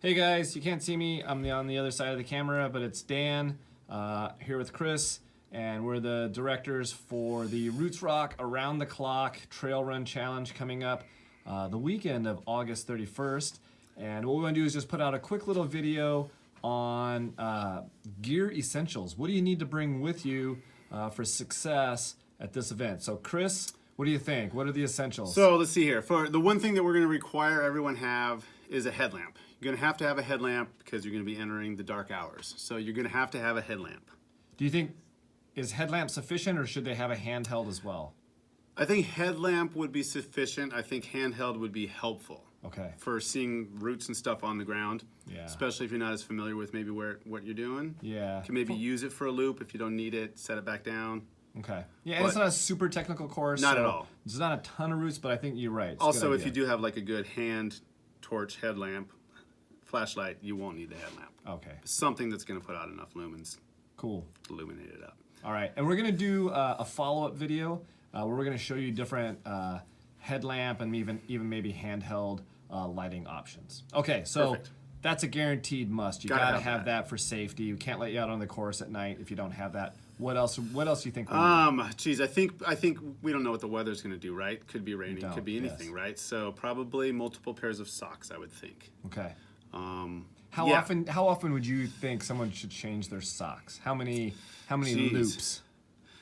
Hey guys, you can't see me. I'm on the other side of the camera, but it's Dan here with Chris, and we're the directors for the Roots Rock Around the Clock Trail Run Challenge coming up the weekend of August 31st. And what we want to do is just put out a quick little video on gear essentials. What do you need to bring with you for success at this event? So Chris, what do you think? What are the essentials? So let's see here. For the one thing that we're going to require everyone have is a headlamp. You're going to have a headlamp because you're going to be entering the dark hours. So you're going to have a headlamp. Do you think, is headlamp sufficient or should they have a handheld as well? I think headlamp would be sufficient. I think handheld would be helpful. Okay. For seeing roots and stuff on the ground. Yeah. Especially if you're not as familiar with maybe what you're doing. Yeah. You can maybe use it for a loop. If you don't need it, set it back down. Okay. Yeah, and it's not a super technical course. Not at all. There's not a ton of roots, but I think you're right. It's also, if you do have like a good hand torch headlamp, flashlight, you won't need the headlamp. Okay. Something that's going to put out enough lumens. Cool. To illuminate it up. All right, and we're going to do a follow-up video where we're going to show you different headlamp and even maybe handheld lighting options. Okay, so Perfect. That's a guaranteed must. You gotta have that for safety. We can't let you out on the course at night if you don't have that. What else? What else do you think? Geez, I think we don't know what the weather's going to do, right? Could be raining, could be anything, right? So probably multiple pairs of socks, I would think. Okay. How often would you think someone should change their socks? How many loops?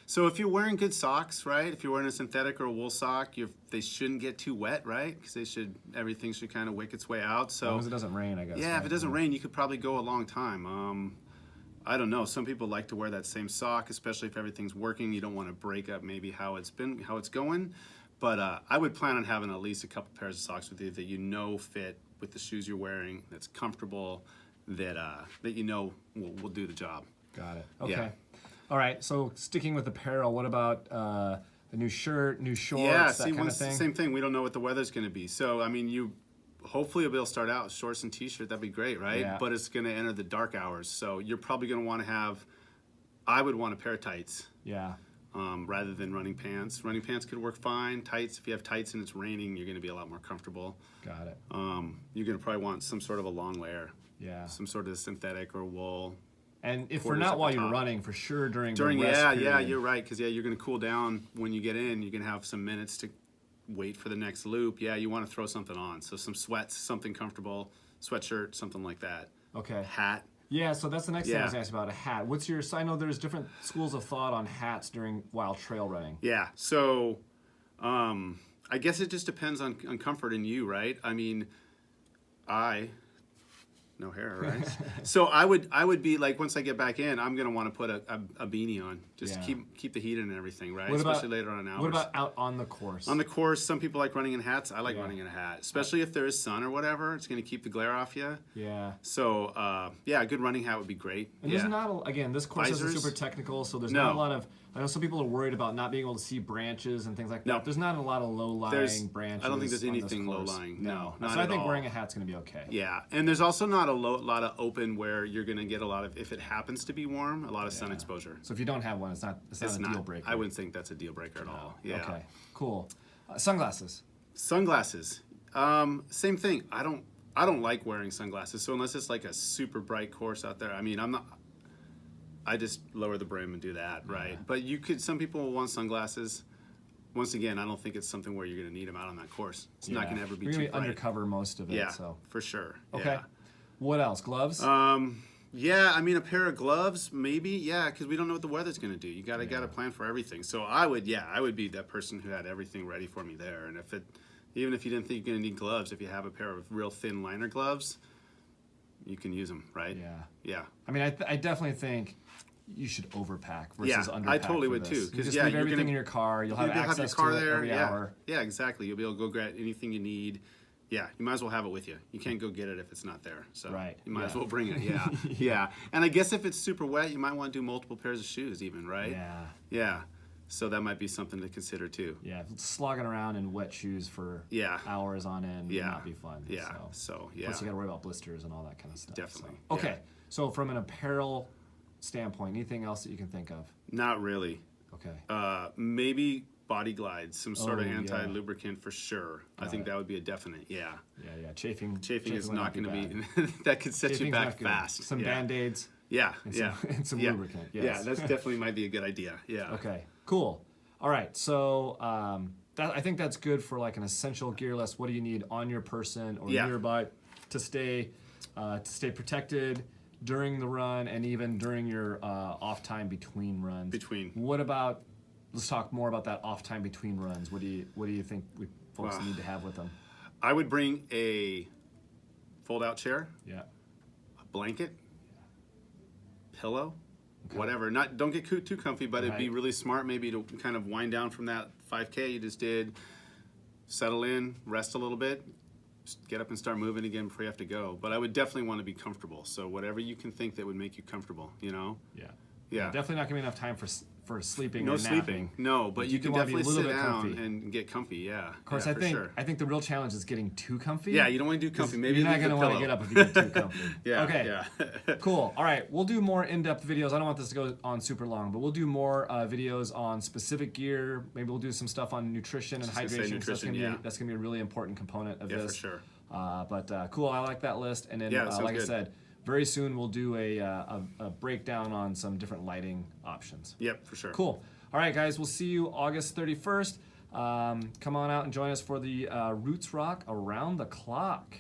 So if you're wearing good socks, right? If you're wearing a synthetic or a wool sock, they shouldn't get too wet, right? Because everything should kind of wick its way out. So as long as it doesn't rain, I guess. Yeah, right? if it doesn't rain, you could probably go a long time. I don't know. Some people like to wear that same sock, especially if everything's working. You don't want to break up maybe how it's going. But I would plan on having at least a couple pairs of socks with you that you know fit with the shoes you're wearing, that's comfortable, that you know will do the job. Got it. Okay. Yeah. All right. So sticking with apparel, what about a new shirt, new shorts, that kind of thing? Same thing. We don't know what the weather's going to be. So I mean, hopefully you'll be able to start out with shorts and t-shirt. That'd be great, right? Yeah. But it's going to enter the dark hours, so you're probably going to want to have. I would want a pair of tights. Yeah. Rather than running pants. Running pants could work fine. Tights, if you have tights and it's raining, you're going to be a lot more comfortable. Got it. You're going to probably want some sort of a long layer. Yeah. Some sort of synthetic or wool. And if we're not while you're running, for sure during the rest period. Yeah, you're right. Because you're going to cool down when you get in. You're going to have some minutes to wait for the next loop. Yeah, you want to throw something on. So some sweats, something comfortable, sweatshirt, something like that. Okay. Hat. Yeah, so that's the next thing I was asking about, a hat. So I know there's different schools of thought on hats while trail running. Yeah, so I guess it just depends on comfort in you, right? I mean, no hair, right? So I would be like, once I get back in, I'm gonna want to put a beanie on, just to keep the heat in and everything, right? Especially later on in hours. What about out on the course? On the course, some people like running in hats. I like running in a hat, especially if there is sun or whatever. It's gonna keep the glare off you. Yeah. So a good running hat would be great. And there's not this course isn't super technical, so there's not a lot of. I know some people are worried about not being able to see branches and things like that. No. There's not a lot of low-lying branches. I don't think there's anything low-lying. No, not so I at think all. Wearing a hat's going to be okay. Yeah, and there's also not a lot of open where you're going to get a lot of, if it happens to be warm, a lot of sun exposure. So if you don't have one, it's not a deal breaker. I wouldn't think that's a deal breaker at all. Yeah. Okay, cool. Sunglasses. Sunglasses. Same thing. I don't like wearing sunglasses. So unless it's like a super bright course out there, I mean, I just lower the brim and do that, right? Yeah. But some people will want sunglasses. Once again, I don't think it's something where you're going to need them out on that course. It's not going to ever be too bright. Undercover most of it. Yeah, so. For sure. Okay. Yeah. What else? Gloves? Yeah, I mean, a pair of gloves, maybe. Yeah, because we don't know what the weather's going to do. You got to plan for everything. So I would be that person who had everything ready for me there. And even if you didn't think you're going to need gloves, if you have a pair of real thin liner gloves, you can use them, right? Yeah. Yeah. I mean, I definitely think you should overpack versus underpack. I totally would too. Because leave everything in your car. You'll have access to it every hour. Yeah, exactly. You'll be able to go grab anything you need. Yeah, you might as well have it with you. You can't go get it if it's not there. So you might as well bring it. Yeah, yeah. And I guess if it's super wet, you might want to do multiple pairs of shoes even, right? Yeah. Yeah. So that might be something to consider too. Yeah, slogging around in wet shoes for hours on end would not be fun. Yeah. So Plus you got to worry about blisters and all that kind of stuff. Definitely. So. Okay. So from an apparel standpoint, anything else that you can think of? Not really. Okay. Maybe body glides, some sort of Oh, yeah. anti-lubricant for sure. I think that would be a definite. Yeah. Yeah. Chafing Chafing is would not going to bad. be. That could set you Chafing's back not good. fast. Some yeah. Band-Aids. Yeah. And Yeah. some, and some yeah. lubricant. Yes. Yeah. That's definitely might be a good idea. Yeah. Okay. Cool. All right. So I think that's good for like an essential gear list. What do you need on your person or Yeah. nearby to stay protected during the run and even during your off time between runs? What about? Let's talk more about that off time between runs. What do you think folks need to have with them? I would bring a fold-out chair, Yeah. a blanket, pillow, whatever. Don't get too comfy, but it'd be really smart maybe to kind of wind down from that 5K you just did, settle in, rest a little bit, just get up and start moving again before you have to go. But I would definitely want to be comfortable. So whatever you can think that would make you comfortable, you know? Yeah. Yeah. Definitely not gonna be enough time for sleeping No or napping. sleeping. No, but you do can wanna be a definitely little sit bit down comfy. and get comfy. Yeah. Of course, yeah, I think the real challenge is getting too comfy. Yeah, you don't want to do comfy. Maybe you're not leave going to the want to pillow. get up if you get too comfy. Yeah. Okay. Yeah. Cool. All right. We'll do more in-depth videos. I don't want this to go on super long, but we'll do more videos on specific gear. Maybe we'll do some stuff on nutrition and Just gonna say hydration. 'Cause nutrition, that's going to be a really important component of Yeah, this. for sure. But cool. I like that list. And then, Yeah, that sounds like I good. said, very soon we'll do a breakdown on some different lighting options. Yep, for sure. Cool. All right, guys. We'll see you August 31st. Come on out and join us for the Roots Rock Around the Clock.